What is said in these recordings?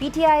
PTI,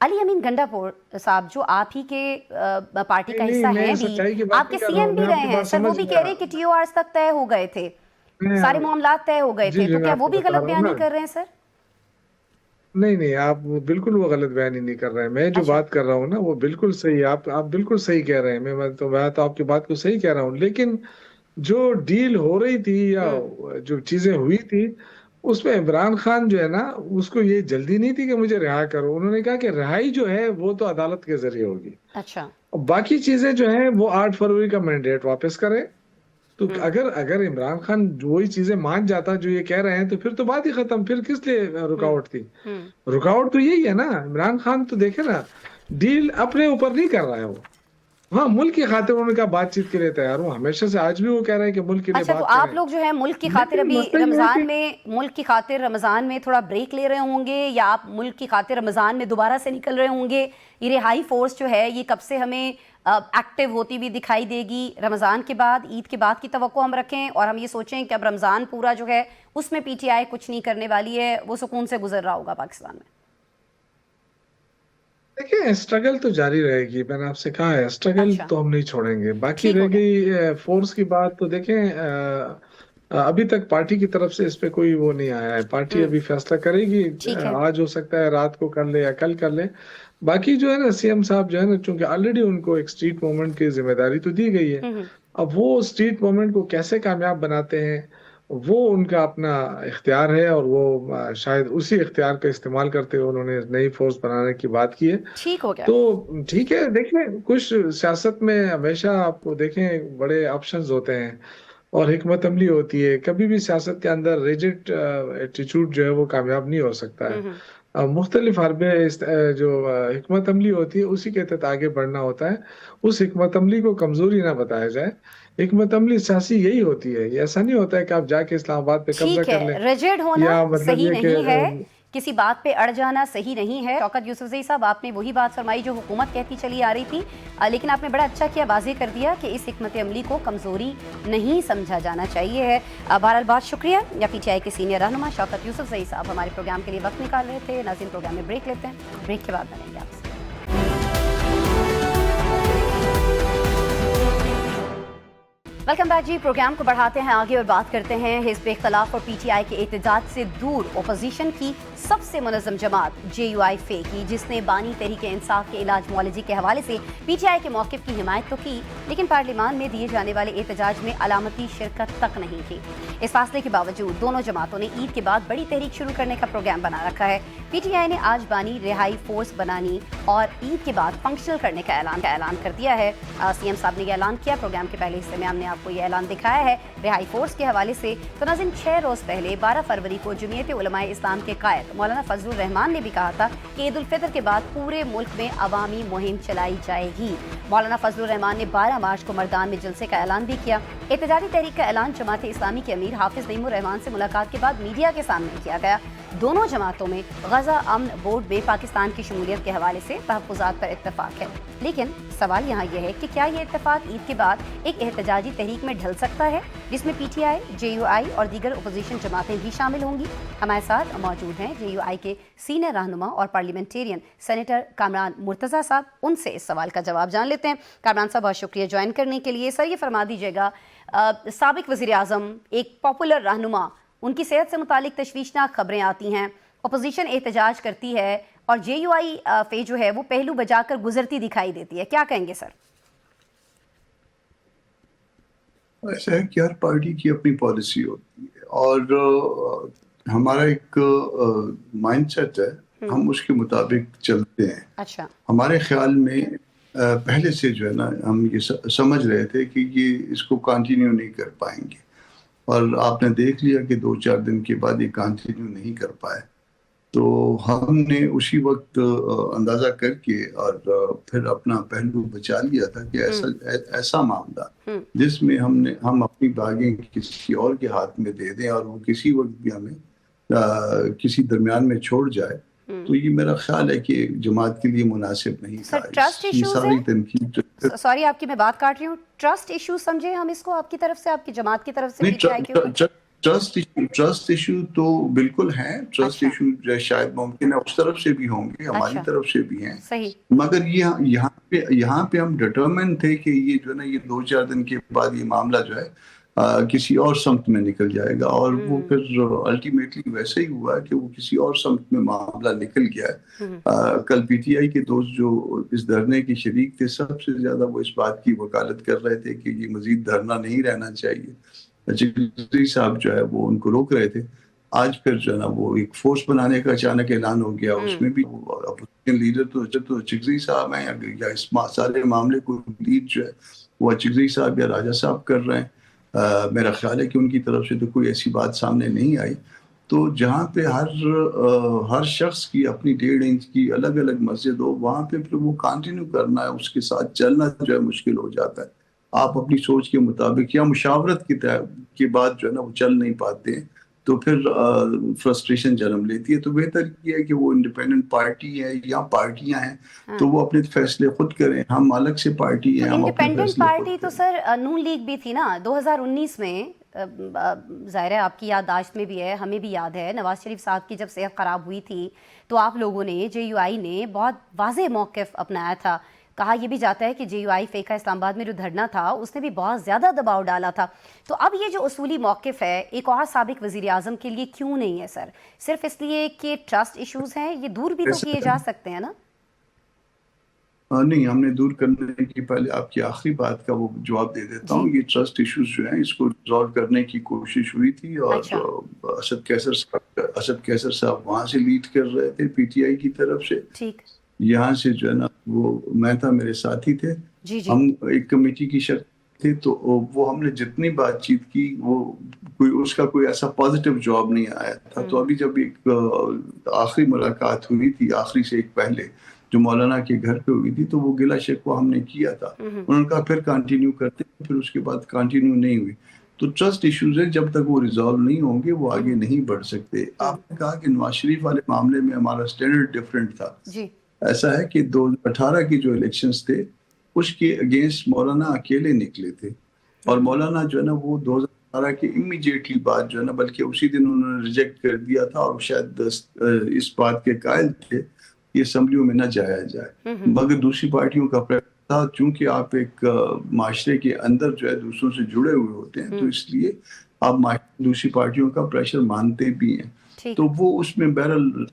علی امین گنڈاپور صاحب جو آپ ہی کے پارٹی کا حصہ ہیں بھی، آپ کے سی ایم بھی رہے ہیں سر، وہ بھی کہہ رہے ہیں کہ ٹی او آرز تک طے ہو گئے تھے، سارے معاملات طے ہو گئے تھے، تو کیا وہ بھی غلط بیانی کر رہے ہیں سر؟ نہیں آپ بالکل وہ غلط بیانی نہیں کر رہے ہیں. میں جو بات کر رہا ہوں نا وہ بالکل صحیح، آپ بالکل صحیح کہہ رہے ہیں. میں تو آپ کی بات کو صحیح کہہ رہا ہوں، لیکن جو ڈیل ہو رہی تھی یا جو چیزیں ہوئی تھی اس میں عمران خان جو ہے نا اس کو یہ جلدی نہیں تھی کہ مجھے رہا کرو. انہوں نے کہا کہ رہائی جو ہے وہ تو عدالت کے ذریعے ہوگی. اچھا. اور باقی چیزیں جو ہیں وہ 8 فروری کا مینڈیٹ واپس کرے. تو اگر عمران خان وہی چیزیں مان جاتا جو یہ کہہ رہے ہیں تو پھر تو بات ہی ختم. پھر کس لیے رکاوٹ تھی؟ رکاوٹ تو یہی ہے نا. عمران خان تو دیکھے نا ڈیل اپنے اوپر نہیں کر رہا ہے وہ. ہاں ملک کی خاطر انہوں نے کہا بات چیت کے لیے تیار ہوں ہمیشہ سے، آج بھی وہ کہہ رہے ہیں کہ ملک کے لیے اچھا. بات تو کریں. آپ لوگ جو ہے ملک کی خاطر ابھی رمضان میں ملک کی خاطر رمضان میں تھوڑا بریک لے رہے ہوں گے، یا آپ ملک کی خاطر رمضان میں دوبارہ سے نکل رہے ہوں گے؟ یہ رہائی فورس جو ہے یہ کب سے ہمیں ایکٹیو ہوتی ہوئی دکھائی دے گی؟ رمضان کے بعد، عید کے بعد کی توقع ہم رکھیں، اور ہم یہ سوچیں کہ اب رمضان پورا جو ہے اس میں پی ٹی آئی کچھ نہیں کرنے والی ہے، وہ سکون سے گزر رہا ہوگا پاکستان میں؟ دیکھیں اسٹرگل تو جاری رہے گی. میں نے آپ سے کہا ہے اسٹرگل تو ہم نہیں چھوڑیں گے. باقی رہ گئی فورس کی بات، تو دیکھیں ابھی تک پارٹی کی طرف سے اس پہ کوئی وہ نہیں آیا ہے. پارٹی ابھی فیصلہ کرے گی، آج ہو سکتا ہے رات کو کر لے یا کل کر لے. باقی جو ہے نا سی ایم صاحب جو ہے نا چونکہ آلریڈی ان کو ایک اسٹریٹ موومنٹ کی ذمہ داری تو دی گئی ہے، اب وہ اسٹریٹ موومنٹ کو کیسے کامیاب بناتے ہیں وہ ان کا اپنا اختیار ہے، اور وہ شاید اسی اختیار کا استعمال کرتے ہوئے انہوں نے نئی فورس بنانے کی بات کی ہے. ٹھیک ہو گیا. تو ٹھیک ہے. دیکھیں کچھ سیاست میں ہمیشہ آپ کو دیکھیں بڑے آپشنز ہوتے ہیں اور حکمت عملی ہوتی ہے. کبھی بھی سیاست کے اندر ریجڈ ایٹیچیوڈ جو ہے وہ کامیاب نہیں ہو سکتا ہے. مختلف حربے جو حکمت عملی ہوتی ہے اسی کے تحت آگے بڑھنا ہوتا ہے. اس حکمت عملی کو کمزوری نہ بتایا جائے. حکمت عملی سیاسی یہی ہوتی ہے. یہ ایسا نہیں ہوتا ہے کہ آپ جا کے اسلام آباد پہ قبضہ کر لیں. ریجڈ ہونا صحیح نہیں ہے، کہ کسی بات پہ اڑ جانا صحیح نہیں ہے. شوکت یوسفزئی صاحب آپ نے وہی بات فرمائی جو حکومت کہتی چلی آ رہی تھی، لیکن آپ نے بڑا اچھا کیا، واضح کر دیا کہ اس حکمت عملی کو کمزوری نہیں سمجھا جانا چاہیے ہے. بہرحال بہت شکریہ. یا پی ٹی آئی کے سینئر رہنما شوکت یوسفزئی صاحب ہمارے پروگرام کے لیے وقت نکال رہے تھے. ناظرین پروگرام میں بریک لیتے ہیں، بریک کے بعد ملیں گے آپ سے. ویلکم بیک جی. پروگرام کو بڑھاتے ہیں آگے اور بات کرتے ہیں حزب اختلاف اور پی ٹی آئی کے احتجاج سے دور اپوزیشن کی سب سے منظم جماعت جے یو آئی فے کی، جس نے بانی تحریک انصاف کے علاج معالجے کے حوالے سے پی ٹی آئی کے موقف کی حمایت تو کی، لیکن پارلیمان میں دیے جانے والے احتجاج میں علامتی شرکت تک نہیں کی. اس فاصلے کے باوجود دونوں جماعتوں نے عید کے بعد بڑی تحریک شروع کرنے کا پروگرام بنا رکھا ہے. پی ٹی آئی نے آج بانی رہائی فورس بنانی اور عید کے بعد فنکشنل کرنے کا اعلان کر دیا ہے. سی ایم صاحب نے یہ اعلان کیا. پروگرام کے پہلے حصے میں ہم نے آپ کو یہ اعلان دکھایا ہے رہائی فورس کے حوالے سے. تو ناظرین 6 روز پہلے 12 فروری کو جمعیت علماء اسلام کے قائد مولانا فضل الرحمان نے بھی کہا تھا کہ عید الفطر کے بعد پورے ملک میں عوامی مہم چلائی جائے گی. مولانا فضل الرحمان نے 12 مارچ کو مردان میں جلسے کا اعلان بھی کیا. احتجاجی تحریک کا اعلان جماعت اسلامی کے امیر حافظ نعیم الرحمان سے ملاقات کے بعد میڈیا کے سامنے کیا گیا. دونوں جماعتوں میں غزہ امن بورڈ میں پاکستان کی شمولیت کے حوالے سے تحفظات پر اتفاق ہے، لیکن سوال یہاں یہ ہے کہ کیا یہ اتفاق عید کے بعد ایک احتجاجی تحریک میں ڈھل سکتا ہے جس میں P T I, J you آئی اور دیگر اپوزیشن جماعتیں بھی شامل ہوں گی؟ ہمارے ساتھ موجود ہیں جے یو آئی کے سینئر رہنما اور پارلیمنٹیرین سینیٹر کامران مرتضیٰ صاحب. ان سے اس سوال کا جواب جان لیتے ہیں. کامران صاحب بہت شکریہ جوائن کرنے کے لیے. سر یہ فرما دیجیے گا، سابق وزیر اعظم، ایک پاپولر رہنما، ان کی صحت سے متعلق تشویشناک خبریں آتی ہیں، اپوزیشن احتجاج کرتی ہے اور جے یو آئی فے جو ہے وہ پہلو بجا کر گزرتی دکھائی دیتی ہے، کیا کہیں گے سر؟ ایسا ہے کہ ہر پارٹی کی اپنی پالیسی ہوتی ہے اور ہمارا ایک مائنڈ سیٹ ہے، ہم اس کے مطابق چلتے ہیں. اچھا. ہمارے خیال میں پہلے سے جو ہے نا ہم یہ سمجھ رہے تھے کہ یہ اس کو کنٹینیو نہیں کر پائیں گے، اور آپ نے دیکھ لیا کہ 2-4 دن کے بعد یہ کنٹینیو نہیں کر پائے. تو ہم نے اسی وقت اندازہ کر کے اور پھر اپنا پہلو بچا لیا تھا کہ ایسا معاملہ جس میں ہم اپنی باغیں کسی اور کے ہاتھ میں دے دیں اور وہ کسی وقت بھی ہمیں کسی درمیان میں چھوڑ جائے، تو یہ میرا خیال ہے کہ جماعت کے لیے مناسب نہیں تھا. یہ ساری تنقید، سوری آپ کی میں بات کاٹ رہی ہوں، ٹرسٹ ایشو سمجھے ہم اس کو، آپ کی طرف سے، آپ کی جماعت کی طرف سے؟ ٹرسٹ ایشو تو بالکل ہے. ٹرسٹ اچھا ایشو شاید ممکن ہے اس طرف سے بھی ہوں گے, ہماری اچھا طرف سے بھی ہیں, صحیح مگر یہاں پہ ہم ڈٹرمن تھے کہ یہ جو ہے نا یہ 2-4 دن کے بعد یہ معاملہ جو ہے کسی اور سمت میں نکل جائے گا, اور وہ پھر الٹیمیٹلی ویسے ہی ہوا کہ وہ کسی اور سمت میں معاملہ نکل گیا ہے. کل پی ٹی آئی کے دوست جو اس دھرنے کے شریک تھے سب سے زیادہ وہ اس بات کی وکالت کر رہے تھے کہ یہ مزید دھرنا نہیں رہنا چاہیے. چودھری صاحب جو ہے وہ ان کو روک رہے تھے. آج پھر جو ہے نا وہ ایک فورس بنانے کا اچانک اعلان ہو گیا, اس میں بھی اپوزیشن لیڈر تو چودھری صاحب ہیں, یا اس سارے معاملے کو لیڈ جو ہے وہ چودھری صاحب یا راجہ صاحب کر رہے ہیں. میرا خیال ہے کہ ان کی طرف سے تو کوئی ایسی بات سامنے نہیں آئی. تو جہاں پہ ہر شخص کی اپنی 1.5 انچ کی الگ الگ مسجد ہو, وہاں پہ پھر وہ کنٹینیو کرنا ہے, اس کے ساتھ چلنا جو ہے مشکل ہو جاتا ہے. آپ اپنی سوچ کے مطابق یا مشاورت کی بات جو ہے نا وہ چل نہیں پاتے ہیں, تو پھر فرسٹریشن جنم لیتی ہے. تو بہتر یہ ہے کہ وہ انڈیپینڈنٹ پارٹی ہے یا پارٹیاں ہیں تو وہ اپنے فیصلے خود کریں. ہم الگ سے پارٹی ہیں, ہم اپنے انڈیپینڈنٹ فیصلے پارٹی خود تو کریں. سر نون لیگ بھی تھی نا 2019 میں. ظاہر ہے آپ کی یادداشت میں بھی ہے, ہمیں بھی یاد ہے, نواز شریف صاحب کی جب صحت خراب ہوئی تھی تو آپ لوگوں نے جے یو آئی نے بہت واضح موقف اپنایا تھا. کہا یہ بھی جاتا ہے کہ جے یو آئی فیکا اسلام آباد میں جو دھرنا تھا اس نے بھی بہت زیادہ دباؤ ڈالا تھا. تو اب یہ جو اصولی موقف ہے ایک اور سابق وزیر اعظم کے لیے کیوں نہیں ہے سر؟ صرف اس لیے کہ ٹرسٹ ایشوز ہیں, یہ دور بھی تو کیے جا سکتے ہیں نا. نہیں, ہم نے دور کرنے کی پہلے آپ کی آخری بات کا وہ جواب دے دیتا ہوں. یہ ٹرسٹ ایشوز جو ہیں اس کو ریزالو کرنے کی کوشش ہوئی تھی, اور اسد کیسر صاحب وہاں سے لیڈ کر رہے تھے پی ٹی آئی کی طرف سے. ٹھیک, یہاں سے جو ہے نا وہ میں تھا, میرے ساتھی تھے, ہم ایک کمیٹی کی شکل تھے. تو وہ ہم نے جتنی بات چیت کی وہ اس کا کوئی ایسا پازیٹیو جواب نہیں آیا تھا. تو ابھی جب ایک آخری ملاقات ہوئی تھی, آخری سے ایک پہلے جو مولانا کے گھر پہ ہوئی تھی, تو وہ گلہ شکوہ ہم نے کیا تھا. انہوں نے کہا پھر کنٹینیو کرتے, پھر اس کے بعد کنٹینیو نہیں ہوئی. تو ٹرسٹ ایشوز ہیں, جب تک وہ ریزالو نہیں ہوں گے وہ آگے نہیں بڑھ سکتے. آپ نے کہا کہ نواز شریف والے معاملے میں ہمارا سٹینڈرڈ ڈفرینٹ تھا. ایسا ہے کہ 2018 کے جو الیکشنز تھے اس کے اگینسٹ مولانا اکیلے نکلے تھے, اور مولانا جو ہے نا وہ 2018 کے امیجیٹلی بعد جو ہے نا بلکہ اسی دن انہوں نے ریجیکٹ کر دیا تھا, اور شاید اس بات کے قائل تھے کہ اسمبلیوں میں نہ جایا جائے. مگر دوسری پارٹیوں کا پریشر تھا, چونکہ آپ ایک معاشرے کے اندر جو ہے دوسروں سے جڑے ہوئے ہوتے ہیں, تو اس لیے آپ دوسری پارٹیوں کا پریشر مانتے بھی ہیں. تو وہ اس میں بہرحال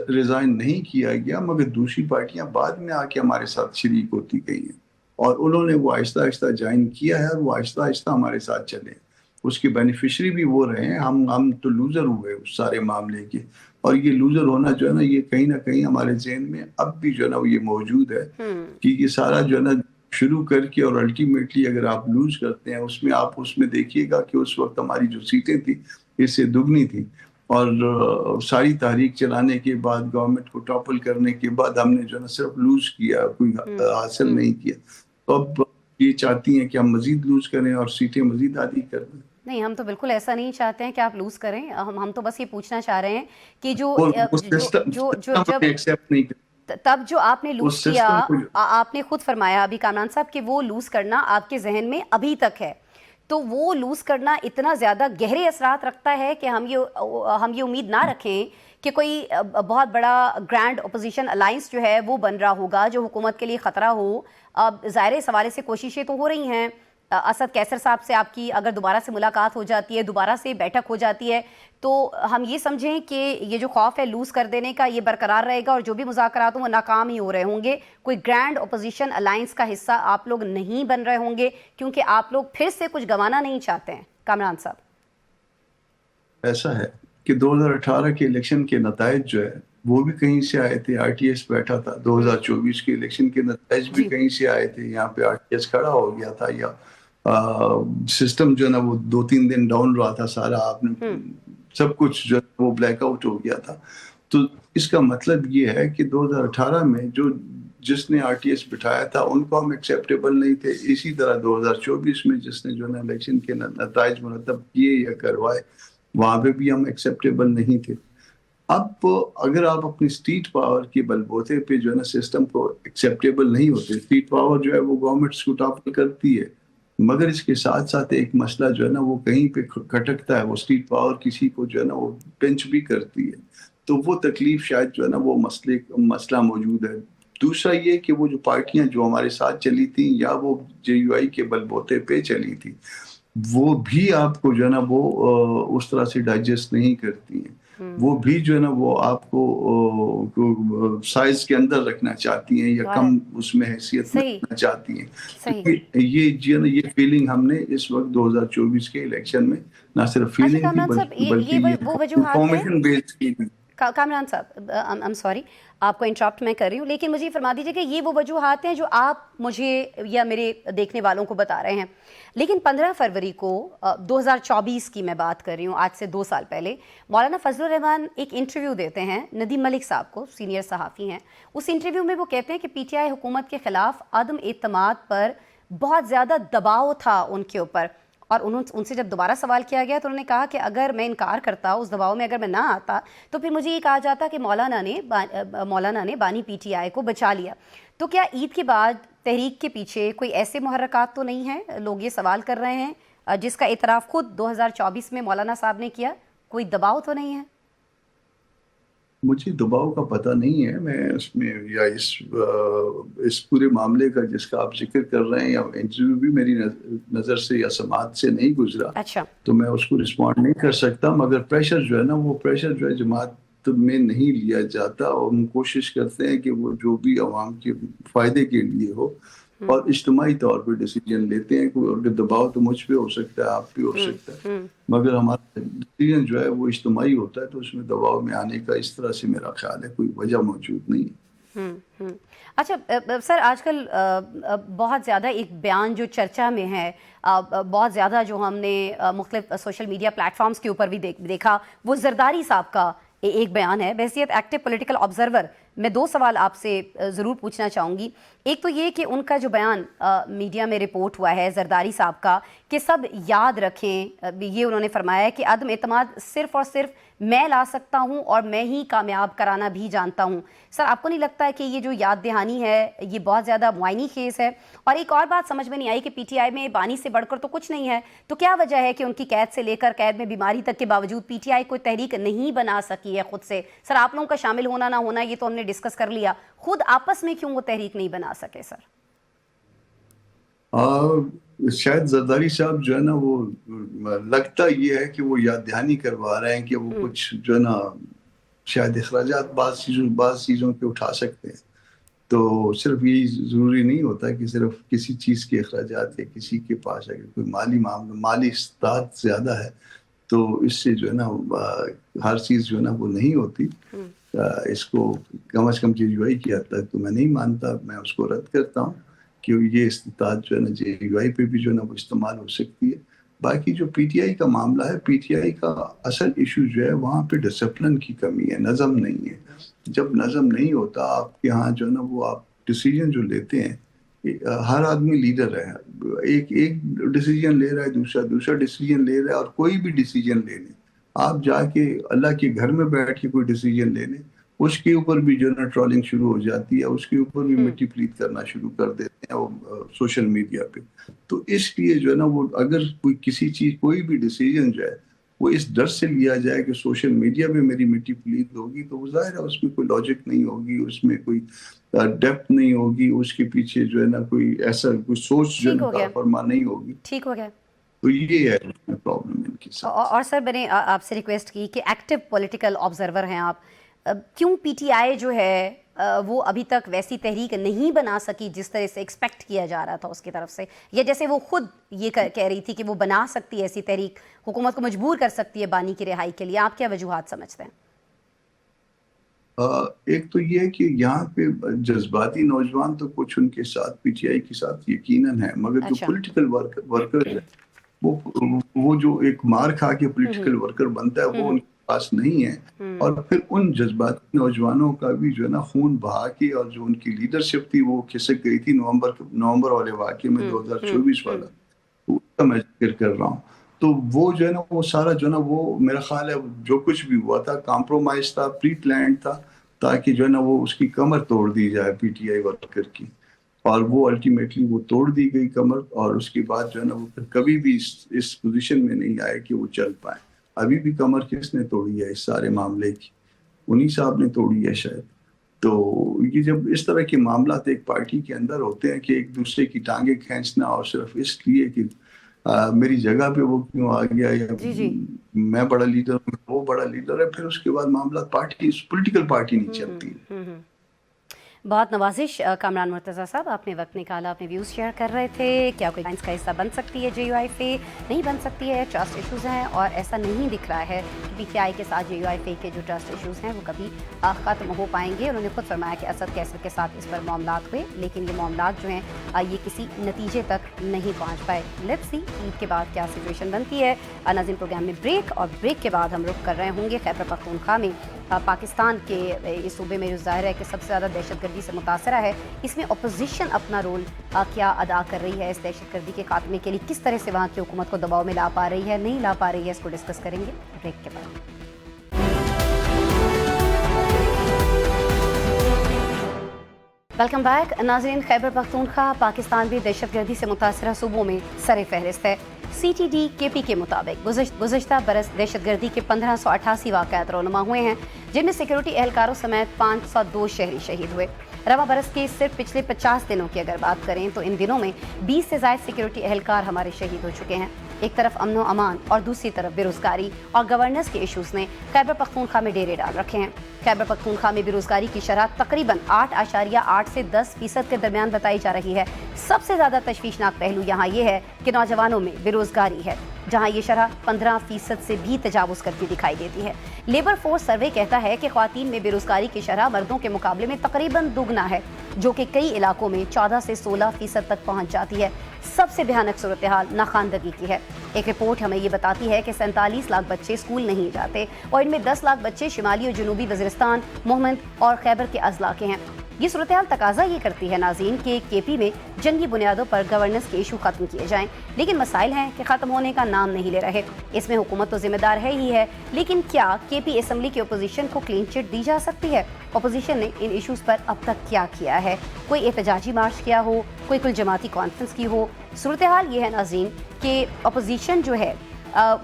ریزائن نہیں کیا گیا, مگر دوسری پارٹیاں بعد میں آ کے ہمارے ساتھ شریک ہوتی گئی ہیں, اور انہوں نے وہ آہستہ آہستہ جوائن کیا ہے, اور وہ آہستہ آہستہ ہمارے ساتھ چلے. اس کے بینیفیشری بھی وہ رہے ہیں. ہم تو لوزر ہوئے اس سارے معاملے کے, اور یہ لوزر ہونا جو ہے نا یہ کہیں نہ کہیں ہمارے ذہن میں اب بھی جو ہے نا وہ یہ موجود ہے کہ یہ سارا جو ہے نا شروع کر کے اور الٹیمیٹلی اگر آپ لوز کرتے ہیں اس میں, آپ اس میں دیکھیے گا کہ اس وقت ہماری جو سیٹیں تھیں اس سے دگنی تھی, اور ساری تحریک چلانے کے بعد گورنمنٹ کو ٹاپل کرنے کے بعد ہم نے جو ہے نا صرف لوز کیا, کوئی حاصل نہیں کیا. تو اب یہ چاہتی ہیں کہ ہم مزید لوز کریں اور سیٹیں مزید آدھی کر دیں. نہیں, ہم تو بالکل ایسا نہیں چاہتے ہیں کہ آپ لوز کریں. ہم تو بس یہ پوچھنا چاہ رہے ہیں کہ تب جو آپ نے لوز کیا, آپ نے خود فرمایا ابھی کامران صاحب کہ وہ لوز کرنا آپ کے ذہن میں ابھی تک ہے, تو وہ لوز کرنا اتنا زیادہ گہرے اثرات رکھتا ہے کہ ہم یہ امید نہ رکھیں کہ کوئی بہت بڑا گرینڈ اپوزیشن الائنس جو ہے وہ بن رہا ہوگا جو حکومت کے لیے خطرہ ہو. اب ظاہر اس حوالے سے کوششیں تو ہو رہی ہیں. اسد کیسر صاحب سے آپ کی اگر دوبارہ سے ملاقات ہو جاتی ہے, دوبارہ سے بیٹھک ہو جاتی ہے, تو ہم یہ سمجھیں کہ یہ جو خوف ہے لوز کر دینے کا یہ برقرار رہے گا, اور جو بھی مذاکرات ہوں وہ ناکام ہی ہو رہے ہوں گے. کوئی گرینڈ اپوزیشن الائنس کا حصہ آپ لوگ نہیں بن رہے ہوں گے, کیونکہ آپ لوگ پھر سے کچھ گنوانا نہیں چاہتے ہیں. کامران صاحب, ایسا ہے کہ 2018 کے الیکشن کے نتائج جو ہے وہ بھی کہیں سے آئے تھے. آر ٹی ایس بیٹھا تھا. 2024 کے الیکشن کے نتائج بھی کہیں سے آئے تھے. یہاں پہ آر ٹی ایس کھڑا ہو گیا تھا, یا سسٹم جو ہے نا وہ 2-3 دن ڈاؤن رہا تھا سارا, آپ نے سب کچھ جو ہے وہ بلیک آؤٹ ہو گیا تھا. تو اس کا مطلب یہ ہے کہ 2018 میں جس نے آر ٹی ایس بٹھایا تھا ان کو ہم ایکسیپٹیبل نہیں تھے. اسی طرح 2024 میں جس نے جو ہے نا الیکشن کے نتائج مرتب کیے یا کروائے وہاں پہ بھی ہم ایکسیپٹیبل نہیں تھے. اب اگر آپ اپنی اسٹیٹ پاور کے بلبوتے پہ جو ہے نا سسٹم کو ایکسیپٹیبل نہیں ہوتے, اسٹیٹ پاور جو ہے وہ گورنمنٹس کو ٹاپل کرتی ہے, مگر اس کے ساتھ ساتھ ایک مسئلہ جو ہے نا وہ کہیں پہ کھٹکتا ہے، وہ اسٹریٹ پاور کسی کو جو ہے نا وہ پنچ بھی کرتی ہے، تو وہ تکلیف شاید جو ہے نا وہ مسئلہ موجود ہے۔ دوسرا یہ کہ وہ جو پارٹیاں جو ہمارے ساتھ چلی تھیں یا وہ JUI کے بل بوتے پہ چلی تھی، وہ بھی آپ کو جو ہے نا وہ اس طرح سے ڈائجسٹ نہیں کرتی ہیں، وہ بھی جو ہے نا وہ آپ کو سائز کے اندر رکھنا چاہتی ہیں یا کم اس میں حیثیت میں رکھنا چاہتی ہیں۔ یہ جو ہے نا یہ فیلنگ ہم نے اس وقت 2024 کے الیکشن میں نہ صرف فیلنگ تھی بلکہ یہ انفارمیشن بیس کی تھی۔ کامران صاحب I'm sorry آپ کو انٹرپٹ میں کر رہی ہوں، لیکن مجھے فرما دیجیے کہ یہ وہ وجوہات ہیں جو آپ مجھے یا میرے دیکھنے والوں کو بتا رہے ہیں، لیکن 15 فروری کو 2024 کی میں بات کر رہی ہوں، آج سے 2 سال پہلے مولانا فضل الرحمان ایک انٹرویو دیتے ہیں ندیم ملک صاحب کو، سینئر صحافی ہیں۔ اس انٹرویو میں وہ کہتے ہیں کہ PTI حکومت کے خلاف عدم اعتماد پر بہت زیادہ دباؤ تھا ان کے اوپر، اور ان سے جب دوبارہ سوال کیا گیا تو انہوں نے کہا کہ اگر میں انکار کرتا اس دباؤ میں، اگر میں نہ آتا تو پھر مجھے یہ کہا جاتا کہ مولانا نے بانی PTI کو بچا لیا۔ تو کیا عید کے بعد تحریک کے پیچھے کوئی ایسے محرکات تو نہیں ہیں، لوگ یہ سوال کر رہے ہیں، جس کا اعتراف خود 2024 میں مولانا صاحب نے کیا، کوئی دباؤ تو نہیں ہے؟ مجھے دباؤ کا پتہ نہیں ہے، میں اس میں یا اس پورے معاملے کا جس کا آپ ذکر کر رہے ہیں یا انٹرویو بھی میری نظر سے یا سماعت سے نہیں گزرا، تو میں اس کو رسپونڈ نہیں کر سکتا، مگر پریشر جو ہے نا وہ پریشر جو ہے جماعت میں نہیں لیا جاتا، اور ہم کوشش کرتے ہیں کہ وہ جو بھی عوام کے فائدے کے لیے ہو اور اجتماعی طور پہ ڈیسیجن لیتے ہیں۔ کوئی دباؤ تو مجھ پہ ہو سکتا ہے، آپ پہ ہو سکتا ہے، مگر ہمارا ڈیسیجن جو ہے وہ اجتماعی ہوتا ہے، تو اس میں دباؤ میں آنے کا اس طرح سے میرا خیال ہے کوئی وجہ موجود نہیں ہے۔ اچھا سر، آج کل بہت زیادہ ایک بیان جو چرچا میں ہے، بہت زیادہ جو ہم نے مختلف سوشل میڈیا پلیٹ فارمز کے اوپر بھی دیکھا، وہ زرداری صاحب کا ایک بیان ہے۔ بحیثیت ایکٹیو پولیٹیکل آبزرور میں 2 سوال آپ سے ضرور پوچھنا چاہوں گی۔ ایک تو یہ کہ ان کا جو بیان میڈیا میں رپورٹ ہوا ہے زرداری صاحب کا، کہ سب یاد رکھیں، یہ انہوں نے فرمایا ہے کہ عدم اعتماد صرف اور صرف میں لا سکتا ہوں اور میں ہی کامیاب کرانا بھی جانتا ہوں۔ سر، آپ کو نہیں لگتا ہے کہ یہ جو یاد دہانی ہے یہ بہت زیادہ معائنی خیز ہے؟ اور ایک اور بات سمجھ میں نہیں آئی کہ PTI میں بانی سے بڑھ کر تو کچھ نہیں ہے، تو کیا وجہ ہے کہ ان کی قید سے لے کر قید میں بیماری تک کے باوجود PTI کوئی تحریک نہیں بنا سکی ہے خود سے؟ سر، آپ لوگوں کا شامل ہونا نہ ہونا یہ تو ہم نے ڈسکس کر لیا، خود آپس میں کیوں وہ تحریک نہیں بنا سکے سر؟ شاید زرداری صاحب جو ہے نا وہ لگتا یہ ہے کہ وہ یاد دہانی کروا رہے ہیں کہ وہ کچھ جو ہے نا شاید اخراجات بعض چیزوں کے اٹھا سکتے ہیں، تو صرف یہی ضروری نہیں ہوتا کہ صرف کسی چیز کے اخراجات یا کسی کے پاس اگر کوئی مالی معاملہ مالی استطاعت زیادہ ہے تو اس سے جو ہے نا ہر چیز جو ہے نا وہ نہیں ہوتی۔ اس کو کم از کم JUI کی حد تک تو میں نہیں مانتا، میں اس کو رد کرتا ہوں کہ یہ استطاعت جو ہے نا JUI پہ بھی جو ہے نا وہ استعمال ہو سکتی ہے۔ باقی جو PTI کا معاملہ ہے، PTI کا اصل ایشو جو ہے وہاں پہ ڈسپلن کی کمی ہے، نظم نہیں ہے۔ جب نظم نہیں ہوتا آپ کے ہاں جو ہے نا وہ آپ ڈیسیجن جو لیتے ہیں، ہر آدمی لیڈر ہے، ایک ڈیسیجن لے رہا ہے، دوسرا ڈیسیجن لے رہا ہے، اور کوئی بھی ڈیسیجن لے لیں، آپ جا کے اللہ کے گھر میں بیٹھ کے کوئی ڈیسیجن لے لیں، اس کے اوپر بھی جو ہے نا ٹرولنگ شروع ہو جاتی ہے، اس کے اوپر بھی مٹی پلیت کرنا شروع کر دیتے ہیں وہ سوشل میڈیا پہ۔ تو اس لیے جو ہے نا وہ اگر کوئی بھی ڈیسیجن جو ہے وہ اس ڈر سے لیا جائے کہ سوشل میڈیا پہ میری مٹی پلیت ہوگی، تو وہ ظاہر ہے اس میں کوئی لاجک نہیں ہوگی، اس میں کوئی ڈیپتھ نہیں ہوگی، اس کے پیچھے جو ہے نا کوئی ایسا کوئی سوچ جو ہے فرما نہیں ہوگی۔ ٹھیک ہو گیا، تو یہ ہے پرابلم ان کی ساتھ۔ اور سر، میں نے آپ سے ریکویسٹ کی کہ ایکٹیو پولیٹیکل آبزرور ہیں آپ، کیوں PTI جو ہے وہ ابھی تک ویسی تحریک نہیں بنا سکی جس طرح سے ایکسپیکٹ کیا جا رہا تھا اس کی طرف سے، یا جیسے وہ خود یہ کہہ رہی تھی کہ وہ بنا سکتی ہے ایسی تحریک، حکومت کو مجبور کر سکتی ہے بانی کی رہائی کے لیے؟ آپ کیا وجوہات سمجھتے ہیں؟ ایک تو یہ کہ یہاں پہ جذباتی نوجوان تو کچھ ان کے ساتھ PTI کے ساتھ یقیناً ہے، مگر جو پولیٹیکل ورکر ہے وہ جو ایک مار کھا کے پولیٹیکل ورکر بنتا ہے وہ ان کے پاس نہیں ہے، اور پھر ان جذباتی نوجوانوں کا بھی جو ہے نا خون بہا کے، اور جو ان کی لیڈرشپ تھی وہ کھسک گئی تھی نومبر والے واقعے میں 2024 والا، اس کا میں ذکر کر رہا ہوں۔ تو وہ جو ہے نا وہ سارا جو ہے نا وہ میرا خیال ہے جو کچھ بھی ہوا تھا کمپرومائز تھا، پری پلانڈ تھا، تاکہ جو ہے نا وہ اس کی کمر توڑ دی جائے PTI ورکر کی۔ اور وہ الٹیمیٹلی وہ توڑ دی گئی کمر، اور اس کے بعد جو ہے نا وہ پھر کبھی بھی اس پوزیشن میں نہیں آئے کہ وہ چل پائے. ابھی بھی کمر کس نے توڑی ہے اس سارے معاملے کی؟ انہی صاحب نے توڑی ہے شاید. تو یہ جب اس طرح کے معاملات ایک پارٹی کے اندر ہوتے ہیں کہ ایک دوسرے کی ٹانگیں کھینچنا، اور صرف اس لیے کہ میری جگہ پہ وہ کیوں آ گیا، یا میں بڑا لیڈر ہوں وہ بڑا لیڈر ہے، پھر اس کے بعد معاملات پارٹی پولیٹیکل پارٹی نہیں چلتی. بہت نوازش کامران مرتضیٰ صاحب، آپ نے وقت نکالا، اپنے ویوز شیئر کر رہے تھے. کیا کوئی لائنس کا حصہ بن سکتی ہے JUIF؟ نہیں بن سکتی ہے، ٹرسٹ ایشوز ہیں، اور ایسا نہیں دکھ رہا ہے کہ PTI کے ساتھ JUIF کے جو ٹرسٹ ایشوز ہیں وہ کبھی ختم ہو پائیں گے. انہوں نے خود فرمایا کہ اسد کیسر کے ساتھ اس پر معاملات ہوئے، لیکن یہ معاملات جو ہیں یہ کسی نتیجے تک نہیں پہنچ پائے. لیٹس سی عید کے بعد کیا سچویشن بنتی ہے. ناظرین، پروگرام میں بریک، اور بریک کے بعد ہم رخ کر رہے ہوں گے خیبر پختونخوا میں. پاکستان کے اس صوبے میں جو ظاہر ہے کہ سب سے زیادہ دہشت گردی سے متاثرہ ہے، اس میں اپوزیشن اپنا رول کیا ادا کر رہی ہے اس دہشت گردی کے خاتمے کے لیے، کس طرح سے وہاں کی حکومت کو دباؤ میں لا پا رہی ہے، نہیں لا پا رہی ہے، اس کو ڈسکس کریں گے بریک کے بعد. Welcome back. ناظرین، خیبر پختونخوا پاکستان بھی دہشت گردی سے متاثرہ صوبوں میں سر فہرست ہے. CTD-KP کے مطابق گزشتہ برس دہشت گردی کے 1588 واقعات رونما ہوئے ہیں، جن میں سیکیورٹی اہلکاروں سمیت 502 شہری شہید ہوئے. رواں برس کے صرف پچھلے 50 دنوں کی اگر بات کریں تو ان دنوں میں 20 سے زائد سیکیورٹی اہلکار ہمارے شہید ہو چکے ہیں. ایک طرف امن و امان اور دوسری طرف بے روزگاری اور گورننس کے ایشوز نے خیبر پختونخوا میں ڈیرے ڈال رکھے ہیں. خیبر پختونخوا میں بے روزگاری کی شرح تقریباً 8.8 سے 10% کے درمیان بتائی جا رہی ہے. سب سے زیادہ تشویشناک پہلو یہاں یہ ہے کہ نوجوانوں میں بے روزگاری ہے، جہاں یہ شرح 15% سے بھی تجاوز کرتی دکھائی دیتی ہے. لیبر فورس سروے کہتا ہے کہ خواتین میں بے روزگاری کی شرح مردوں کے مقابلے میں تقریباً دوگنا ہے، جو کہ کئی علاقوں میں 14 سے 16% تک پہنچ جاتی ہے. سب سے بھیانک صورتحال ناخواندگی کی ہے. ایک رپورٹ ہمیں یہ بتاتی ہے کہ 47 لاکھ بچے اسکول نہیں جاتے، اور ان میں 10 لاکھ بچے شمالی اور جنوبی وزیرستان، موہمند اور خیبر کے اضلاع کے ہیں. یہ صورتحال تقاضا یہ کرتی ہے ناظرین کہ KP میں جنگی بنیادوں پر گورننس کے ایشو ختم کیے جائیں، لیکن مسائل ہیں کہ ختم ہونے کا نام نہیں لے رہے. اس میں حکومت تو ذمہ دار ہے ہی ہے، لیکن کیا KP اسمبلی کی اپوزیشن کو کلین چٹ دی جا سکتی ہے؟ اپوزیشن نے ان ایشوز پر اب تک کیا کیا ہے؟ کوئی احتجاجی مارچ کیا ہو، کوئی کل جماعتی کانفرنس کی ہو؟ صورتحال یہ ہے ناظرین کہ اپوزیشن جو ہے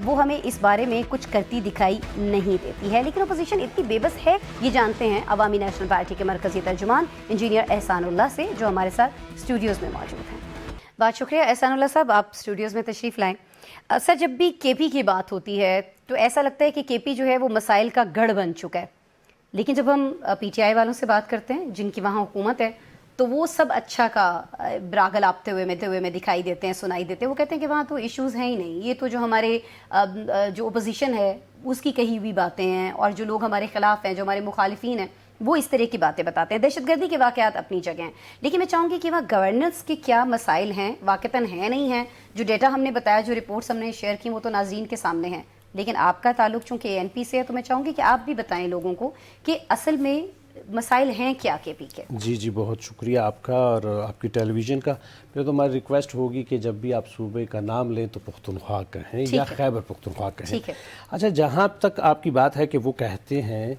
وہ ہمیں اس بارے میں کچھ کرتی دکھائی نہیں دیتی ہے. لیکن اپوزیشن اتنی بے بس ہے، یہ جانتے ہیں عوامی نیشنل پارٹی کے مرکزی ترجمان انجینئر احسان اللہ سے، جو ہمارے ساتھ اسٹوڈیوز میں موجود ہیں. بہت شکریہ احسان اللہ صاحب، آپ اسٹوڈیوز میں تشریف لائیں. سر، جب بھی KP کی بات ہوتی ہے تو ایسا لگتا ہے کہ KP جو ہے وہ مسائل کا گڑھ بن چکا ہے، لیکن جب ہم PTI والوں سے بات کرتے ہیں جن کی وہاں حکومت ہے تو وہ سب اچھا کا براغل آپتے ہوئے میں دکھائی دیتے ہیں، سنائی دیتے ہیں. وہ کہتے ہیں کہ وہاں تو ایشوز ہیں ہی نہیں، یہ تو جو ہمارے جو اپوزیشن ہے اس کی کہی ہوئی باتیں ہیں، اور جو لوگ ہمارے خلاف ہیں، جو ہمارے مخالفین ہیں، وہ اس طرح کی باتیں بتاتے ہیں. دہشت گردی کے واقعات اپنی جگہ ہیں، لیکن میں چاہوں گی کہ وہاں گورننس کے کیا مسائل ہیں، واقعتاً ہیں نہیں ہیں. جو ڈیٹا ہم نے بتایا، جو رپورٹس ہم نے شیئر کی، وہ تو ناظرین کے سامنے ہیں، لیکن آپ کا تعلق چونکہ ANP سے ہے تو میں چاہوں گی کہ آپ بھی بتائیں لوگوں کو کہ اصل میں مسائل ہیں کیا KP کے. جی بہت شکریہ آپ کا اور آپ کی ٹیلی ویژن کا. پھر تو ہماری ریکویسٹ ہوگی کہ جب بھی آپ صوبے کا نام لیں تو پختونخوا کہیں یا خیبر پختونخوا کہیں. اچھا، جہاں تک آپ کی بات ہے کہ وہ کہتے ہیں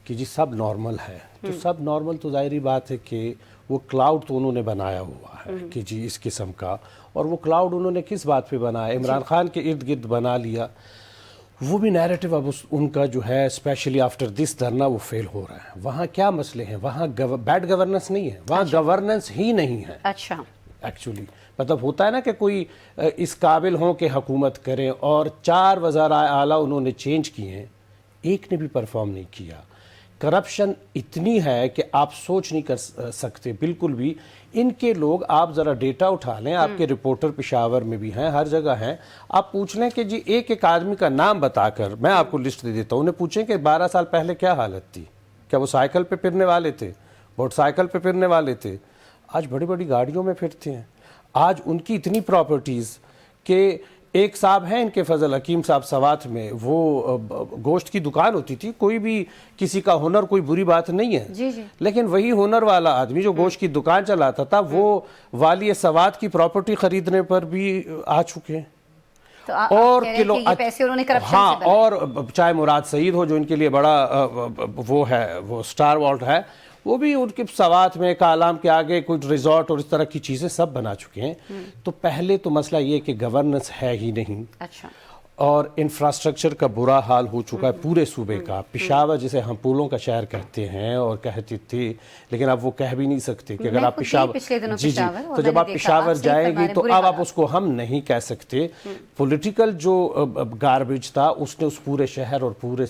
کہ جی سب نارمل ہے، تو سب نارمل تو ظاہری بات ہے کہ وہ کلاؤڈ تو انہوں نے بنایا ہوا ہے کہ جی اس قسم کا، اور وہ کلاؤڈ انہوں نے کس بات پہ بنایا؟ عمران خان کے ارد گرد بنا لیا. وہ بھی نیریٹو اب ان کا جو ہے اسپیشلی آفٹر دس دھرنا وہ فیل ہو رہا ہے. وہاں کیا مسئلے ہیں؟ وہاں بیڈ گورننس نہیں ہے، وہاں گورننس ہی نہیں ہے. اچھا، ایکچولی مطلب ہوتا ہے نا کہ کوئی اس قابل ہوں کہ حکومت کریں، اور 4 وزرائے اعلیٰ انہوں نے چینج کیے ہیں، ایک نے بھی پرفارم نہیں کیا. کرپشن اتنی ہے کہ آپ سوچ نہیں کر سکتے بالکل بھی. ان کے لوگ، آپ ذرا ڈیٹا اٹھا لیں، آپ کے رپورٹر پشاور میں بھی ہیں، ہر جگہ ہیں، آپ پوچھ لیں کہ جی ایک آدمی کا نام بتا کر، میں آپ کو لسٹ دے دیتا ہوں، انہیں پوچھیں کہ 12 سال پہلے کیا حالت تھی، کیا وہ سائیکل پہ پھرنے والے تھے، موٹر سائیکل پہ پھرنے والے تھے؟ آج بڑی بڑی گاڑیوں میں پھرتے ہیں. آج ان کی اتنی پراپرٹیز کہ ایک صاحب ہیں ان کے فضل حکیم صاحب سوات میں، وہ گوشت کی دکان ہوتی تھی. کوئی بھی کسی کا ہنر کوئی بری بات نہیں ہے، لیکن وہی ہنر والا آدمی جو گوشت کی دکان چلاتا تھا، وہ والی سوات کی پراپرٹی خریدنے پر بھی آ چکے ہیں. اور ہاں، اور چاہے مراد سعید ہو جو ان کے لیے بڑا وہ ہے، وہ سٹار والٹ ہے، وہ بھی ان کے سوات میں کالام کے آگے کچھ ریزورٹ اور اس طرح کی چیزیں سب بنا چکے ہیں. تو پہلے تو مسئلہ یہ کہ گورننس ہے ہی نہیں, اچھا, اور انفراسٹرکچر کا برا حال ہو چکا ہے پورے صوبے کا. پشاور جسے ہم پھولوں کا شہر کہتے ہیں اور کہتے تھے, لیکن اب وہ کہہ بھی نہیں سکتے کہ اگر آپ پشاور, جی تو جب آپ پشاور جائیں گی تو اب آپ اس کو ہم نہیں کہہ سکتے. پولیٹیکل جو گاربیج تھا اس نے اس پورے شہر اور پورے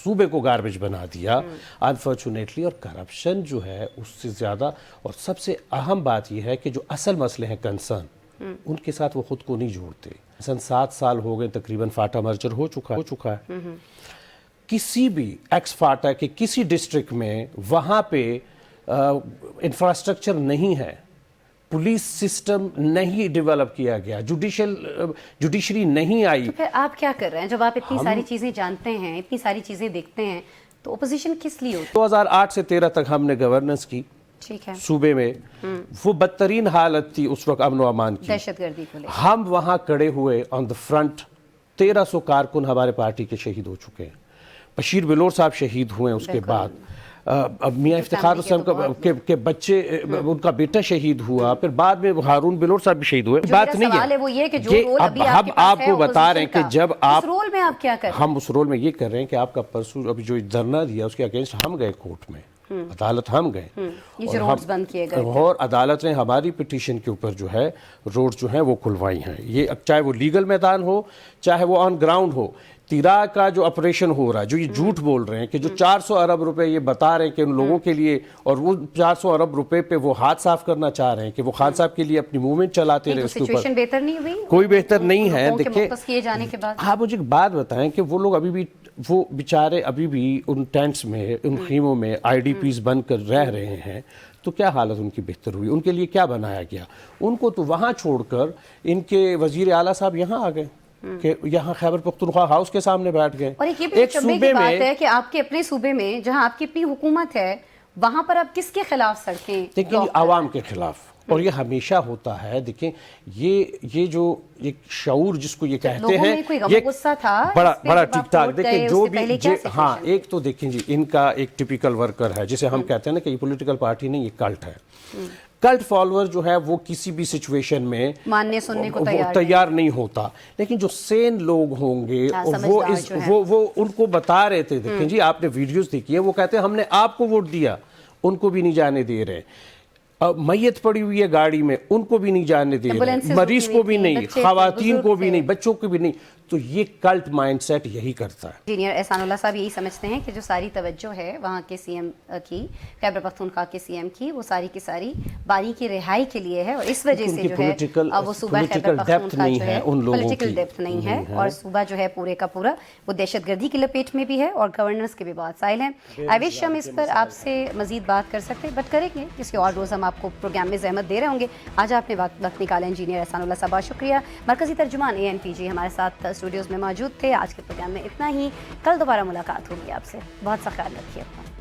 صوبے کو گاربیج بنا دیا انفارچونیٹلی. اور کرپشن جو ہے اس سے زیادہ, اور سب سے اہم بات یہ ہے کہ جو اصل مسئلے ہیں کنسرن, ان کے ساتھ وہ خود کو نہیں جوڑتے. مثلا 7 سال ہو گئے تقریباً فاٹا مرجر ہو چکا ہے. کسی بھی ایکس فاٹا کے کسی ڈسٹرکٹ میں وہاں پہ انفراسٹرکچر نہیں ہے, پولیس سسٹم نہیں ڈیولپ کیا گیا, جوڈیشری نہیں آئی. تو پھر آپ کیا کر رہے ہیں جب آپ اتنی ساری چیزیں جانتے ہیں, اتنی ساری چیزیں دیکھتے ہیں, تو اپوزیشن کس لیے ہوتی ہے؟ 2008 سے 13 تک ہم نے گورننس کی ٹھیک ہے صوبے میں. وہ بدترین حالت تھی اس وقت امن و امان کی. دہشت گردی کو لے ہم وہاں کھڑے ہوئے آن دا فرنٹ. 1300 کارکن ہمارے پارٹی کے شہید ہو چکے ہیں. بشیر بلور صاحب شہید ہوئے اس کے بعد. میاں افتخار حسین کے بچے, ان کا بیٹا شہید ہوا, پھر بعد میں ہارون بلور صاحب بھی شہید ہوئے. بات نہیں ہے وہ یہ کہ جو رول ابھی ہم آپ کو بتا رہے ہیں کہ جب آپ, اس رول میں آپ کیا کر رہے ہیں؟ ہم اس رول میں یہ کر رہے ہیں کہ آپ کا پرسو ابھی جو دھرنا دیا اس کے اگینسٹ ہم گئے کورٹ میں, عدالت ہم گئے, یہ جو روڈز بند کیے گئے اور عدالت نے ہماری پٹیشن کے اوپر جو ہے روڈ جو ہیں وہ کھلوائی ہیں. یہ چاہے وہ لیگل میدان ہو چاہے وہ آن گراؤنڈ ہو. تیرا کا جو آپریشن ہو رہا ہے, جو یہ جھوٹ بول رہے ہیں کہ جو 400 ارب روپے یہ بتا رہے ہیں کہ ان لوگوں کے لیے, اور وہ 400 ارب روپے پہ وہ ہاتھ صاف کرنا چاہ رہے ہیں کہ وہ خان صاحب کے لیے اپنی موومنٹ چلاتے رہے, اس کے اوپر سچویشن بہتر نہیں ہوئی, کوئی بہتر نہیں ہے. دیکھیں آپ مجھے ایک بات بتائیں کہ وہ لوگ ابھی بھی, وہ بیچارے ابھی بھی ان ٹینٹس میں, ان خیموں میں آئی ڈی پیز بن کر رہ رہے ہیں. تو کیا حالت ان کی بہتر ہوئی؟ ان کے لیے کیا بنایا گیا؟ ان کو تو وہاں چھوڑ کر ان کے وزیر اعلیٰ صاحب یہاں آ گئے کہ یہاں خیبر پختونخوا ہاؤس کے سامنے بیٹھ گئے. اور یہ بھی شبے کی بات ہے کہ آپ کے اپنے صوبے میں جہاں آپ کی اپنی حکومت ہے, وہاں پر آپ کس کے خلاف سڑکیں؟ دیکھیں عوام کے خلاف, اور یہ ہمیشہ ہوتا ہے. دیکھیں یہ جو ایک شعور جس کو یہ کہتے ہیں, یہ بڑا ٹھیک ٹھاک. دیکھیں جو بھی, ہاں ایک تو دیکھیں جی ان کا ایک ٹپیکل ورکر ہے جسے ہم کہتے ہیں نا کہ یہ پولیٹیکل پارٹی نہیں, یہ کلٹ ہے. کلٹ فالوور جو ہے وہ کسی بھی سچویشن میں ماننے سننے کو تیار نہیں ہوتا. لیکن جو سین لوگ ہوں گے وہ ان کو بتا رہے تھے. دیکھیں جی آپ نے ویڈیوز دیکھی ہے, وہ کہتے ہیں ہم نے آپ کو ووٹ دیا, ان کو بھی نہیں جانے دے رہے. میت پڑی ہوئی ہے گاڑی میں, ان کو بھی نہیں جانے دے رہے, مریض کو بھی نہیں, خواتین کو بھی نہیں, بچوں کو بھی نہیں. تو یہ کلٹ مائنڈ سیٹ یہی کرتا ہے. انجینئر احسان اللہ صاحب یہی سمجھتے ہیں کہ جو ساری توجہ ہے وہاں کے سی ایم کی, خیبر پختونخوا کے سی ایم کی, وہ ساری کی ساری بانی کی رہائی کے لیے ہے, اور اس وجہ سے جو ہے وہ صوبہ خیبر پختونخوا جو ہے پولیٹیکل ڈیپتھ نہیں ہے, اور صوبہ جو ہے پورے کا پورا وہ دہشت گردی کی لپیٹ میں بھی ہے, اور گورننس کے بھی بہت سائل ہیں. آئی وش ہم اس پر آپ سے مزید بات کر سکتے, بٹ کریں گے کسی اور روز ہم آپ کو پروگرام میں زحمت دے رہے ہوں گے. آج آپ نے وقت نکالا. انجینئر احسان اللہ صاحب بہت شکریہ. مرکزی ترجمان ANPG ہمارے ساتھ اسٹوڈیوز میں موجود تھے. آج کے پروگرام میں اتنا ہی. کل دوبارہ ملاقات ہوگی آپ سے. بہت سا خیال رکھیے اپنا.